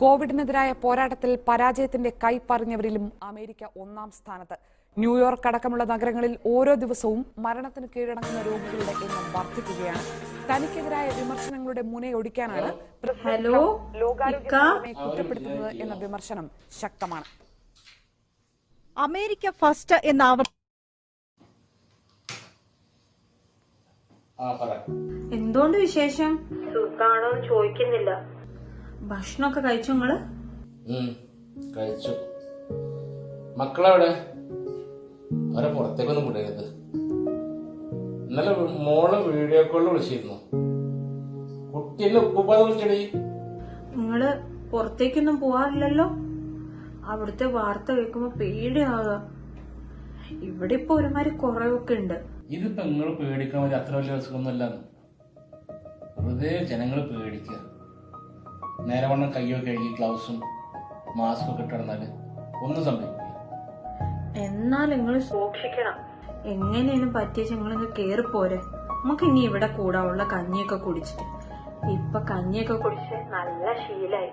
കോവിഡിനെതിരായ പോരാട്ടത്തിൽ പരാജയത്തിന്റെ കൈപ്പറിഞ്ഞവരിലും അമേരിക്ക ഒന്നാം സ്ഥാനത്ത്. ന്യൂയോർക്ക് അടക്കമുള്ള നഗരങ്ങളിൽ ഓരോ ദിവസവും മരണത്തിന് കീഴടങ്ങുന്ന രോഗികളുടെ എണ്ണം വർദ്ധിക്കുകയാണ്. തനിക്കെതിരായ വിമർശനങ്ങളുടെ മുനയൊടിക്കാനാണ് ലോകാരോഗ്യ കുറ്റപ്പെടുത്തുന്നത് എന്ന വിമർശനം ശക്തമാണ്. അമേരിക്ക ഫസ്റ്റ് എന്ന എന്തുകൊണ്ട് വിശേഷം? സുഖാണോ ചോദിക്കുന്നില്ല. ഭക്ഷണമൊക്കെ കഴിച്ചു നിങ്ങള്? കഴിച്ചു. മക്കളെവിടെ? അവരെ പുറത്തേക്കൊന്നും വിടരുത്. ഇന്നലെ മോള് വീഡിയോ കോളിൽ വിളിച്ചിരുന്നു. കുട്ടീന്റെ ഉപ്പുപ്പാന്ന് വിളിച്ചടി. നിങ്ങള് പുറത്തേക്കൊന്നും പോവാറില്ലല്ലോ. അവിടുത്തെ വാർത്ത കേൾക്കുമ്പോ പേടിയാവുക. ഇവിടെ ഇപ്പൊ ഒരുമാതിരി കുറവൊക്കെ ഉണ്ട്. ഇതിപ്പോ നിങ്ങൾ പേടിക്കാൻ മതി, അത്ര വലിയ അസുഖമൊന്നുമല്ല. വെറുതെ ജനങ്ങൾ പേടിക്കുക. നേരെ വണ്ണം കയ്യൊക്കെ കഴുകി ഗ്ലൗസും മാസ്കും ഒക്കെ ഇട്ട് നടന്നാല് ഒന്നും സംഭവിക്കില്ല. എന്നാൽ നിങ്ങൾ സൂക്ഷിക്കണം. എങ്ങനെയും പറ്റിയ ഞങ്ങളിങ്ങ് കേറിപ്പോരെ. നമുക്ക് ഇനി ഇവിടെ കൂടാനുള്ള കഞ്ഞിയൊക്കെ കുടിച്ചിട്ട്. ഇപ്പൊ കഞ്ഞിയൊക്കെ കുടിച്ച് നല്ല ശീലായി.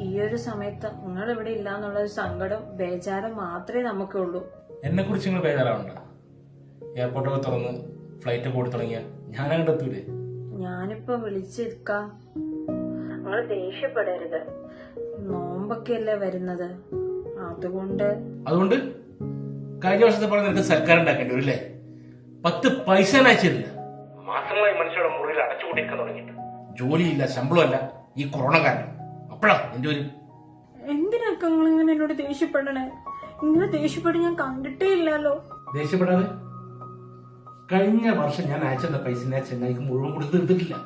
ഈ ഒരു സമയത്ത് നിങ്ങൾ ഇവിടെ ഇല്ലാന്നുള്ളൊരു സങ്കടം ബേജാരം മാത്രമേ നമുക്കുള്ളൂ. എന്നെ കുറിച്ച് നിങ്ങൾ ബേജാറാവണ്ട. എയർപോർട്ടൊക്കെ തുറന്ന് ഫ്ലൈറ്റ് കൂടി തുടങ്ങിയ ഞാൻ അങ്ങോട്ട് എത്തൂലേ. ഞാനിപ്പോ വിളിച്ചെടുക്കാം. നിങ്ങൾ ദേഷ്യപ്പെടരുത്. നോമ്പൊക്കെയല്ലേ വരുന്നത്. അതുകൊണ്ട് കഴിഞ്ഞ വർഷത്തെ പറഞ്ഞ നിനക്ക് സർക്കാർ ഉണ്ടാക്കേണ്ടി വരും അല്ലേ? 10 പൈസ അയച്ചില്ല. മാസങ്ങളായി മനുഷ്യരുടെ മുറിയിൽ അടച്ചുകൂട്ടിയിരിക്കാൻ തുടങ്ങിയിട്ട്. ജോലിയില്ല, ശമ്പളമല്ല, ഈ കൊറോണ കാരണം. അപ്പഴാ എന്റെ ഒരു എന്തിനൊക്കെ നിങ്ങൾ ഇങ്ങനെ എന്നോട് ദേഷ്യപ്പെടണേ? ഇങ്ങനെ ദേഷ്യപ്പെട്ട് ഞാൻ കണ്ടിട്ടേ ഇല്ലല്ലോ. ദേഷ്യപ്പെടാതെ. കഴിഞ്ഞ വർഷം ഞാൻ അയച്ചെന്ന പൈസ ഞാൻ ചെന്നൈക്ക് മുഴുവൻ കൊടുത്ത് തീർത്തിട്ടില്ല.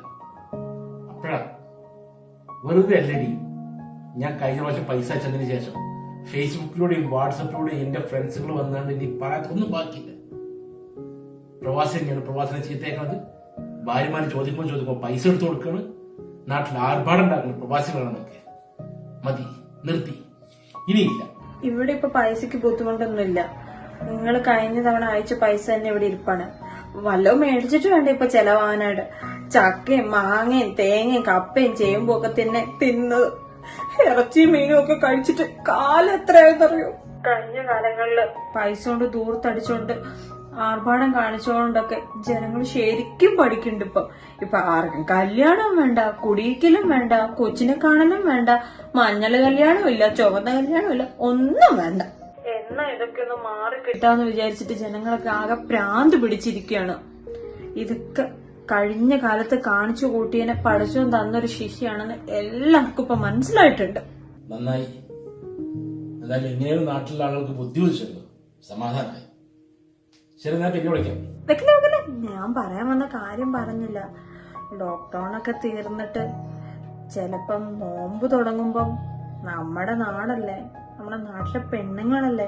അപ്പഴാ വെറുതെ അല്ലടി. ഞാൻ കഴിഞ്ഞ പ്രാവശ്യം പൈസ അയച്ചതിന് ശേഷം ഫേസ്ബുക്കിലൂടെയും വാട്സപ്പിലൂടെയും എന്റെ ഫ്രണ്ട്സുകൾ വന്നാണ്ട് ഇനി പറയാത്തൊന്നും ബാക്കിയില്ല. പ്രവാസി തന്നെയാണ് പ്രവാസിനെ ചീത്തയേക്കണത്. ഭാര്യമാര് ചോദിക്കുമ്പോ പൈസ എടുത്തു കൊടുക്കാണ്. നാട്ടിൽ ആർഭാടുണ്ടാക്കണം പ്രവാസികളാണെന്നൊക്കെ. മതി, നിർത്തി, ഇനിയില്ല. ഇവിടെ ഇപ്പൊ പൈസക്ക് ബുദ്ധിമുട്ടൊന്നുമില്ല. നിങ്ങൾ കഴിഞ്ഞ തവണ അയച്ച പൈസ തന്നെ ഇവിടെ ഇരിപ്പാണ്. വല്ലതും മേടിച്ചിട്ട് വേണ്ട ഇപ്പൊ ചെലവാനായിട്ട്. ചക്കയും മാങ്ങയും തേങ്ങയും കപ്പയും ചേമ്പും ഒക്കെ തിന്നത്. ഇറച്ചിയും മീനും ഒക്കെ കഴിച്ചിട്ട് കാലം എത്രയാണെന്നറിയോ? കഴിഞ്ഞ കാലങ്ങളില് പൈസ കൊണ്ട് ദൂർത്തടിച്ചോണ്ട് ആർഭാടം കാണിച്ചോണ്ടൊക്കെ ജനങ്ങൾ ശരിക്കും പഠിക്കുന്നുണ്ട്. ഇപ്പൊ ആർക്കും കല്യാണം വേണ്ട, കുടിയിരിക്കലും വേണ്ട, കൊച്ചിനെ കാണലും വേണ്ട, മഞ്ഞള് കല്യാണവും ഇല്ല, ചുവന്ന കല്യാണവും ഇല്ല, ഒന്നും വേണ്ട. എന്നാ ഇതൊക്കെ ഒന്ന് മാറി കിട്ടാന്ന് വിചാരിച്ചിട്ട് ജനങ്ങളൊക്കെ ആകെ ഭ്രാന്ത് പിടിച്ചിരിക്കുകയാണ്. ഇതൊക്കെ കഴിഞ്ഞ കാലത്ത് കാണിച്ചു കൂട്ടിയതിനെ പഠിച്ചോൻ തന്നൊരു ശിക്ഷയാണെന്ന് എല്ലാവർക്കും ഇപ്പൊ മനസ്സിലായിട്ടുണ്ട്. നന്നായി. എന്തായാലും ഇങ്ങനെയൊരു നാട്ടിലുള്ള ആളുകൾക്ക് ബുദ്ധി വെച്ചല്ലോ, സമാധാനമായി. ശരി, ഞാൻ പിന്നെ വിളിക്കാം. വെക്കില്ല, ഞാൻ പറയാൻ വന്ന കാര്യം പറഞ്ഞില്ല. ലോക്ക്ഡൌണൊക്കെ തീർന്നിട്ട് ചിലപ്പം നോമ്പ് തുടങ്ങുമ്പം നമ്മുടെ നാടല്ലേ, നമ്മുടെ നാട്ടിലെ പെണ്ണുങ്ങളല്ലേ,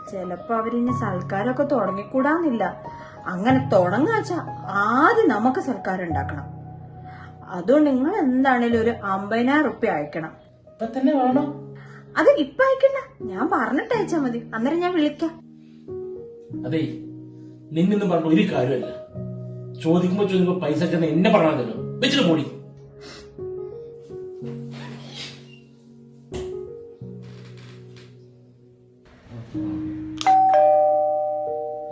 ചിലപ്പോ അവരിനി സൽക്കാരമൊക്കെ തുടങ്ങിക്കൂടാന്നില്ല. അങ്ങനെ തുടങ്ങാച്ച ആദ്യം നമുക്ക് സൽക്കാരം ഉണ്ടാക്കണം. അതുകൊണ്ട് നിങ്ങൾ എന്താണേലും ഒരു 50,000 റുപ്യ അയക്കണം. തന്നെ വേണം. അത് ഇപ്പൊ അയക്കണ്ട, ഞാൻ പറഞ്ഞിട്ട് അയച്ചാ മതി. അന്നേരം ഞാൻ വിളിക്കാം. അതെ, നിന്നൊന്നും പറഞ്ഞ ഒരു കാര്യമല്ല. ചോദിക്കുമ്പോ പൈസ ചെന്ന് എന്നെ പറഞ്ഞാലോ, വെച്ചിട്ട് പോടി.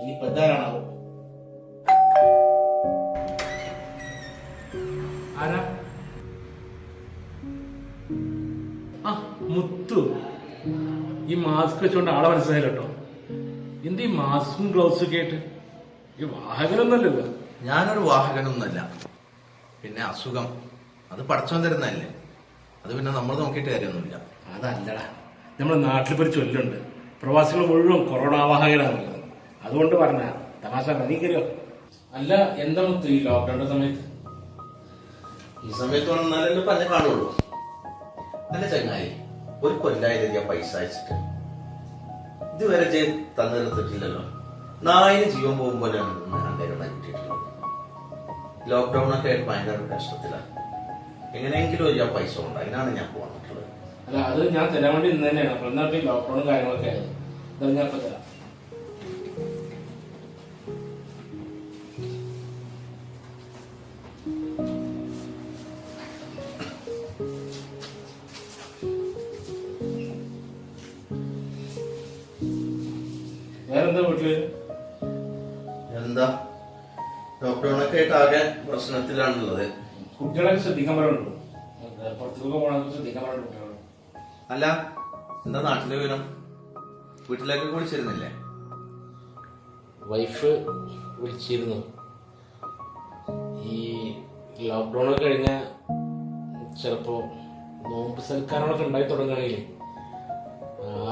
ഇനിയിപ്പോ എന്താണാവോ? ആരാ? ആ, മുത്തു. ഈ മാസ്ക് വെച്ചോണ്ട് ആളെ മനസ്സിലായില്ല കേട്ടോ. എന്ത് ഈ മാസ്കും ഗ്ലൗസും ഒക്കെ ആയിട്ട്? ഈ വാഹകനൊന്നല്ലല്ലോ. ഞാനൊരു വാഹകനൊന്നല്ല. പിന്നെ അസുഖം അത് പടച്ചോൻ തരുന്നതല്ലേ. അത് പിന്നെ നമ്മൾ നോക്കിയിട്ട് കാര്യമൊന്നുമില്ല. അതല്ലടാ, നമ്മുടെ നാട്ടിലിപ്പോ ഒരു ചൊല്ലുണ്ട്, പ്രവാസികൾ മുഴുവൻ കൊറോണ വാഹകരാണുള്ളത്. അതുകൊണ്ട് പറഞ്ഞ തമാശ. നീ കരുവോ? അല്ല, എന്താ മുത്തു ഈ ലോക്ക്ഡൌണിന്റെ സമയത്ത്? ഈ സമയത്ത് വന്നാലല്ലേ പറഞ്ഞ കാണുള്ളൂ. അല്ല ചങ്ങായി, ഒരു കൊല്ലായിരം ഞാൻ പൈസ അയച്ചിട്ട് ഇതുവരെ തന്നു തീർത്തിട്ടില്ലല്ലോ. നായിന് ജീവൻ പോകുമ്പോഴാണ് എന്റെ കിട്ടിയിട്ടുള്ളത്. ലോക്ക്ഡൌൺ ഒക്കെ ആയിട്ട് ഭയങ്കര കഷ്ടത്തിലാണ്. എങ്ങനെയെങ്കിലും ഞാൻ പൈസ ഉണ്ട്, അതിനാണ് ഞാൻ പോന്നിട്ടുള്ളത്. അല്ല, അത് ഞാൻ തരാൻ വേണ്ടി ഇന്ന് തന്നെയാണ്. അപ്പോൾ എന്നിട്ട് ഈ ലോക്ക്ഡൌണും കാര്യങ്ങളൊക്കെ ആയത്. ഇത് ഞാൻ ഇപ്പൊ തരാം. വേറെന്താ വീട്ടില്? എന്താ ലോക്ക്ഡൌൺ ഒക്കെ ആയിട്ട് ആകെ പ്രശ്നത്തിലാണുള്ളത്. കുട്ടികളൊക്കെ ശ്രദ്ധിക്കാൻ പറയുള്ളൂ. പുറത്തേക്ക് പോകണമെങ്കിൽ ശ്രദ്ധിക്കാൻ പറയുള്ളൂ കുട്ടികൾ. അല്ല, എന്താ നാട്ടിലെ വിവരം? വീട്ടിലേക്ക് വിളിച്ചിരുന്നില്ലേ? വൈഫ് വിളിച്ചിരുന്നു. ഈ ലോക്ക്ഡൌൺ ഒക്കെ കഴിഞ്ഞ ചിലപ്പോ നോമ്പ് സൽക്കാരങ്ങളൊക്കെ ഉണ്ടായി തുടങ്ങുകയാണെങ്കിൽ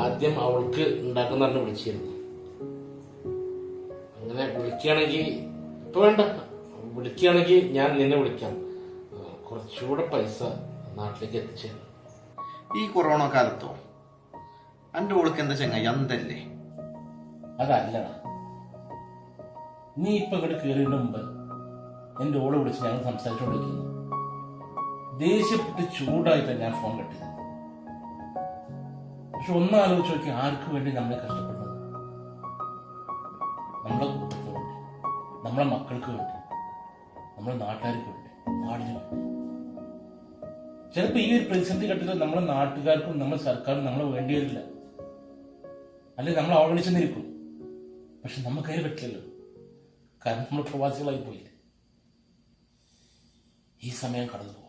ആദ്യം അവൾക്ക് ഉണ്ടാക്കുന്ന പറഞ്ഞ് വിളിച്ചിരുന്നു. അങ്ങനെ വിളിക്കുകയാണെങ്കിൽ ഇപ്പൊ വേണ്ട, വിളിക്കുകയാണെങ്കിൽ ഞാൻ നിന്നെ വിളിക്കാം. കുറച്ചുകൂടെ പൈസ നാട്ടിലേക്ക് എത്തിച്ചു. ഈ കൊറോണ കാലത്തോ എന്റെ ഓൾക്ക് എന്താ ചങ്ങായി അന്തല്ലേ? അതല്ല, നീ ഇപ്പൊ ഇങ്ങോട്ട് കയറിയതിന് മുമ്പ് എന്റെ ഓളെ വിളിച്ച് ഞങ്ങൾ സംസാരിച്ചുകൊണ്ടിരിക്കുന്നു. ദേഷ്യപ്പെട്ട് ചൂടായിട്ട് ഞാൻ ഫോൺ കെട്ടിയത്. പക്ഷെ ഒന്ന് ആലോചിച്ച് നോക്കി, ആർക്ക് വേണ്ടി നമ്മളെ കഷ്ടപ്പെടുന്നത്? നമ്മളെ കുടുംബത്തിന് വേണ്ടി, നമ്മളെ മക്കൾക്ക് വേണ്ടി, നമ്മളെ നാട്ടുകാർക്ക് വേണ്ടി, നാടിന് വേണ്ടി. ചിലപ്പോ ഈ ഒരു പ്രതിസന്ധി ഘട്ടത്തിൽ നമ്മളെ നാട്ടുകാർക്കും നമ്മുടെ സർക്കാരും നമ്മളെ വേണ്ടി വരില്ല, അല്ലെങ്കിൽ നമ്മൾ അവഗണിച്ചെന്നിരിക്കും. പക്ഷെ നമുക്ക് അതിന് പറ്റില്ലല്ലോ, കാരണം നമ്മൾ പ്രവാസികളായി പോയില്ലേ. ഈ സമയം കടന്നു പോകും.